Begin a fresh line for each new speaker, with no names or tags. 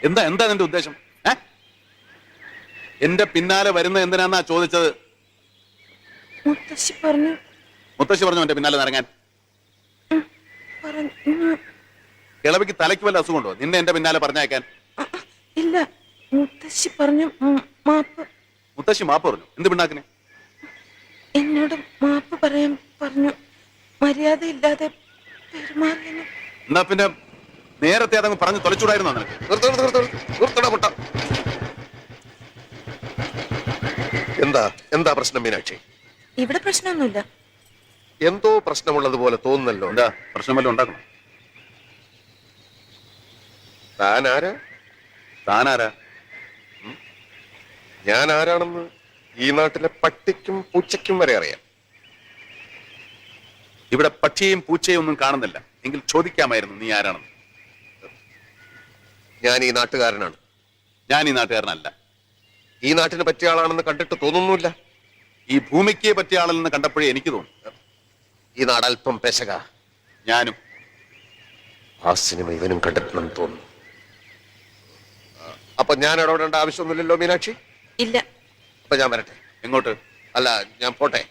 എന്താ എന്താ നിന്റെ ഉദ്ദേശം? എന്റെ പിന്നാലെ വരുന്ന എന്തിനാന്നാ ചോദിച്ചത്?
മുത്തശ്ശി പറഞ്ഞു.
മുത്തശ്ശി പറഞ്ഞു എന്റെ പിന്നാലെ നിറങ്ങാൻ?
പറഞ്ഞു.
കിളവിക്ക് തലയ്ക്ക് വല്ല അസുഖമുണ്ടോ നിന്നെ എന്റെ പിന്നാലെ പറഞ്ഞയക്കാൻ?
ഇല്ല, മുത്തശ്ശി പറഞ്ഞു മാപ്പ്.
മുത്തശ്ശി മാപ്പ് പറഞ്ഞു? എന്ത് പിണ്ണാക്കിന്?
എന്നോട് മാപ്പ് പറയാൻ പറഞ്ഞു. മര്യാദയില്ലാതെ പെരുമാറിയെന്ന്.
എന്നാ പിന്നെ നേരത്തെ അതങ്ങ് പറഞ്ഞു തൊലച്ചൂടായിരുന്നോ നിനക്ക്?
എന്താ എന്താ പ്രശ്നം മീനാക്ഷി?
ഇവിടെ പ്രശ്നമൊന്നുമില്ല.
എന്തോ പ്രശ്നമുള്ളതുപോലെ തോന്നുന്നല്ലോ.
എന്താ പ്രശ്നം വല്ലതും ഉണ്ടാക്കണം?
താനാരാ?
താനാരാ?
ഞാൻ ആരാണെന്ന് ഈ നാട്ടിലെ പട്ടിക്കും പൂച്ചയ്ക്കും വരെ അറിയാം.
ഇവിടെ പക്ഷിയെയും പൂച്ചയും ഒന്നും കാണുന്നില്ല. എങ്കിൽ ചോദിക്കാമായിരുന്നു നീ ആരാണെന്ന്.
ഞാൻ ഈ നാട്ടുകാരനാണ്.
ഞാൻ ഈ നാട്ടുകാരനല്ല.
ഈ നാട്ടിന് പറ്റിയ ആളാണെന്ന് കണ്ടിട്ട് തോന്നുന്നില്ല.
ഈ ഭൂമിക്ക് പറ്റിയ ആളെന്ന് കണ്ടപ്പോഴേ എനിക്ക് തോന്നി.
ഈ നാട് അല്പം പെശക.
ഞാനും.
ആ സിനിമ ഇവനും കണ്ടെത്തണം തോന്നുന്നു. അപ്പൊ ഞാൻ ഇടപെടേണ്ട ആവശ്യമൊന്നുമില്ലല്ലോ മീനാക്ഷി?
ഇല്ല.
അപ്പൊ ഞാൻ വരട്ടെ.
എങ്ങോട്ട്?
അല്ല, ഞാൻ പോട്ടെ.